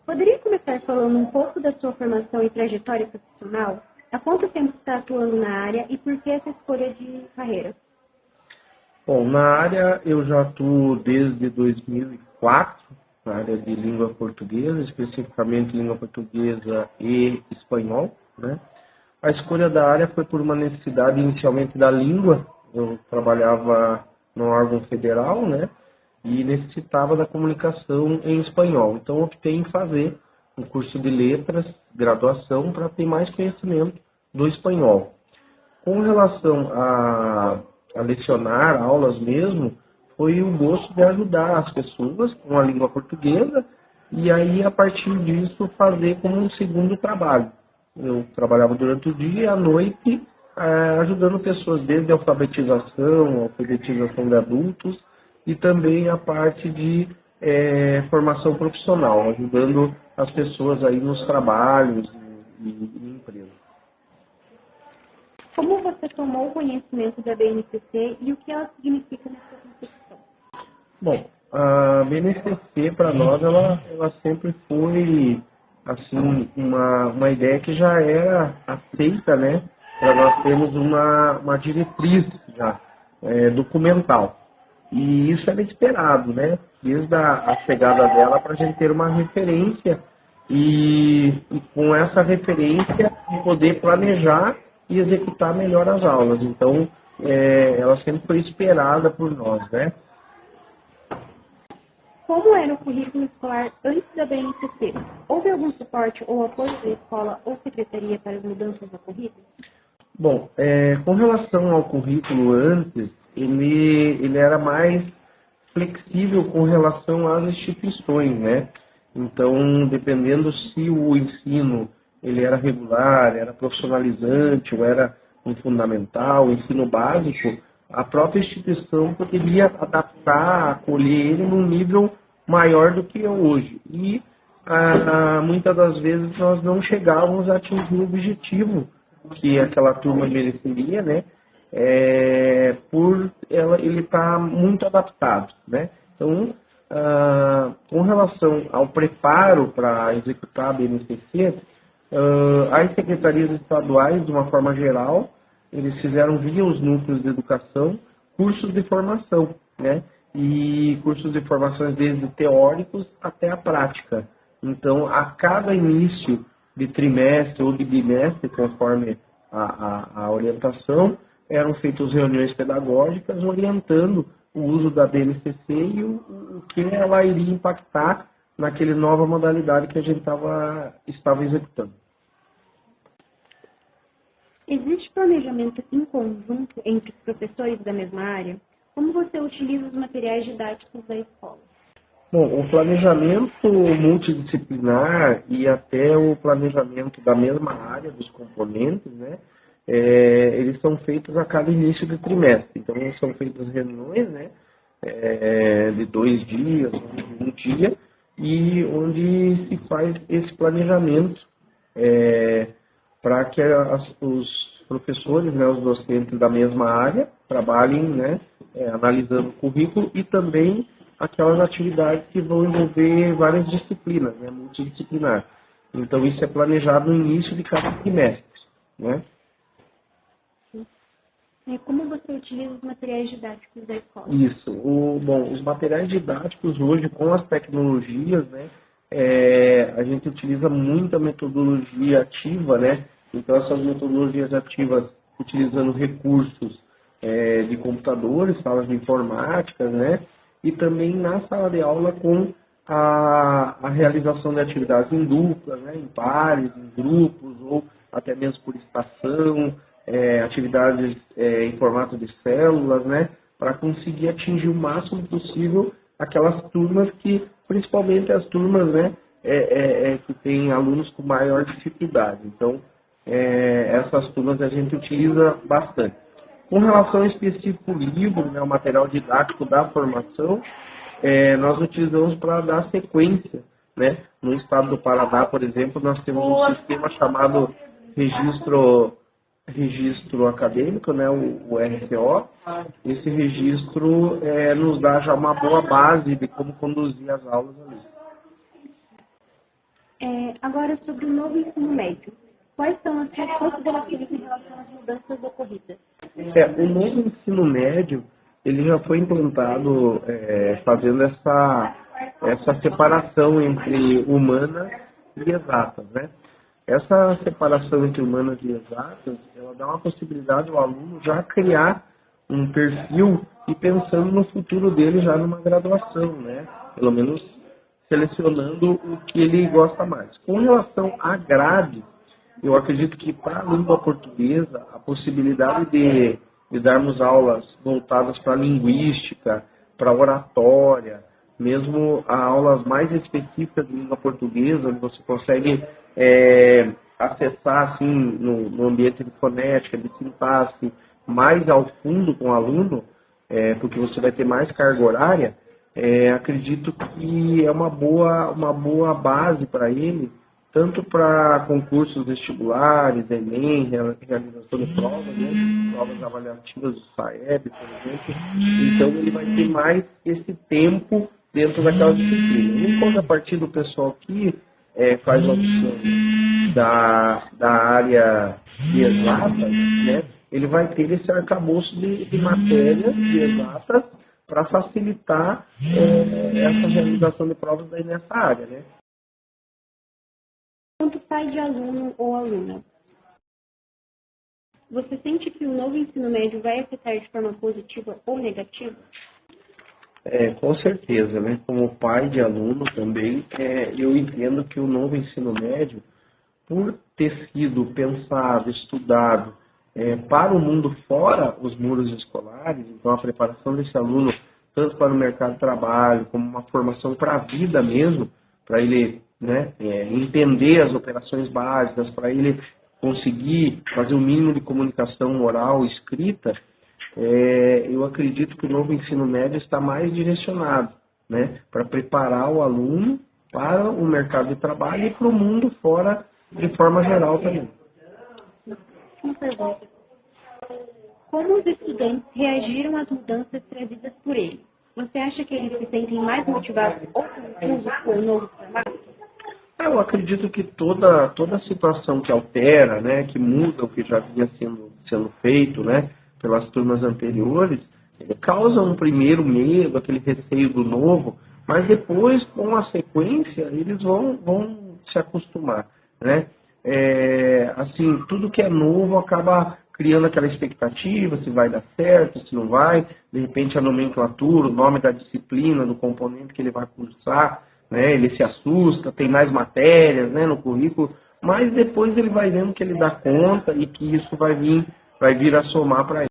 Poderia começar falando um pouco da sua formação e trajetória profissional? Há quanto tempo você está atuando na área e por que essa escolha de carreira? Bom, na área eu já atuo desde 2004, na área de língua portuguesa, especificamente língua portuguesa e espanhol, né? A escolha da área foi por uma necessidade inicialmente da língua. Eu trabalhava no órgão federal, né? E necessitava da comunicação em espanhol. Então optei em fazer um curso de letras, graduação, para ter mais conhecimento do espanhol. Com relação a lecionar aulas mesmo, foi o gosto de ajudar as pessoas com a língua portuguesa e aí, a partir disso, fazer como um segundo trabalho. Eu trabalhava durante o dia e à noite ajudando pessoas desde a alfabetização de adultos e também a parte de formação profissional, ajudando as pessoas aí nos trabalhos e empresas. Como você tomou o conhecimento da BNCC e o que ela significa na sua concepção? Bom, a BNCC para nós ela sempre foi assim uma ideia que já era aceita, né? Para nós termos uma diretriz já documental. E isso era esperado, né? Desde a chegada dela para a gente ter uma referência e com essa referência poder planejar e executar melhor as aulas. Então, ela sempre foi esperada por nós, né? Como era o currículo escolar antes da BNCC? Houve algum suporte ou apoio da escola ou secretaria para as mudanças no currículo? Bom, com relação ao currículo antes, ele era mais flexível com relação às instituições, né? Então, dependendo se o ensino ele era regular, era profissionalizante, ou era um fundamental, ensino básico, a própria instituição poderia adaptar, acolher ele num nível maior do que é hoje. E muitas das vezes nós não chegávamos a atingir o objetivo que aquela turma mereceria, né? Por ele estar muito adaptado, né? Então, com relação ao preparo para executar a BNCC, as secretarias estaduais, de uma forma geral, eles fizeram via os núcleos de educação cursos de formação, né? E cursos de formação desde teóricos até a prática. Então, a cada início de trimestre ou de bimestre, conforme a orientação, eram feitas reuniões pedagógicas orientando o uso da BNCC e o que ela iria impactar naquela nova modalidade que a gente estava executando. Existe planejamento em conjunto entre os professores da mesma área? Como você utiliza os materiais didáticos da escola? Bom, o planejamento multidisciplinar e até o planejamento da mesma área dos componentes, né, eles são feitos a cada início de trimestre. Então, são feitas reuniões, né, de 2 dias, um dia, e onde se faz esse planejamento para que os professores, né, os docentes da mesma área, trabalhem, né, analisando o currículo e também aquelas atividades que vão envolver várias disciplinas, né, multidisciplinar. Então, isso é planejado no início de cada trimestre, né? Como você utiliza os materiais didáticos da escola? Isso. Bom, os materiais didáticos hoje, com as tecnologias, né, a gente utiliza muita metodologia ativa, né? Então, essas metodologias ativas utilizando recursos de computadores, salas de informática, né? E também na sala de aula com a realização de atividades em duplas, né? Em pares, em grupos, ou até mesmo por estação, atividades em formato de células, né? Para conseguir atingir o máximo possível aquelas turmas que, principalmente as turmas, né? Que têm alunos com maior dificuldade. Então, essas turmas a gente utiliza bastante. Com relação ao específico livro, né, o material didático da formação, nós utilizamos para dar sequência, né? No estado do Paraná, por exemplo, nós temos um sistema chamado registro acadêmico, né, o RCO. Esse registro nos dá já uma boa base de como conduzir as aulas ali. Agora, sobre o novo ensino médio. Quais são as suas considerações em relação às mudanças ocorridas? O novo ensino médio, ele já foi implantado fazendo essa separação entre humanas e exatas, né? Essa separação entre humanas e exatas, ela dá uma possibilidade ao aluno já criar um perfil e pensando no futuro dele já numa graduação, né? Pelo menos selecionando o que ele gosta mais. Com relação à grade, eu acredito que para a língua portuguesa, a possibilidade de darmos aulas voltadas para a linguística, para a oratória, mesmo a aulas mais específicas de língua portuguesa, onde você consegue acessar assim, no ambiente de fonética, de sintaxe, mais ao fundo com o aluno, porque você vai ter mais carga horária, acredito que é uma boa base para ele, tanto para concursos vestibulares, Enem, realização de provas, né? Provas avaliativas do SAEB, por exemplo. Então ele vai ter mais esse tempo dentro daquela disciplina. Em contrapartida, o pessoal que faz a opção da área de exatas, né? Ele vai ter esse arcabouço de matérias de exatas para facilitar essa realização de provas daí nessa área, né? Quanto pai de aluno ou aluna, você sente que o novo ensino médio vai afetar de forma positiva ou negativa? Com certeza, né? Como pai de aluno também, eu entendo que o novo ensino médio, por ter sido pensado, estudado para o mundo fora os muros escolares, então a preparação desse aluno, tanto para o mercado de trabalho, como uma formação para a vida mesmo, para ele entender as operações básicas, para ele conseguir fazer o mínimo de comunicação oral, escrita, eu acredito que o novo ensino médio está mais direcionado, né, para preparar o aluno para o mercado de trabalho e para o mundo fora de forma geral também. Uma pergunta. Como os estudantes reagiram às mudanças trazidas por eles? Você acha que eles se sentem mais motivados ou confusos com o novo formato? Eu acredito que toda situação que altera, né, que muda o que já vinha sendo feito, né, pelas turmas anteriores, causa um primeiro medo, aquele receio do novo, mas depois, com a sequência, eles vão se acostumar, né? Assim, tudo que é novo acaba criando aquela expectativa, se vai dar certo, se não vai, de repente a nomenclatura, o nome da disciplina, do componente que ele vai cursar, né, ele se assusta, tem mais matérias, né, no currículo, mas depois ele vai vendo que ele dá conta e que isso vai vir a somar para ele.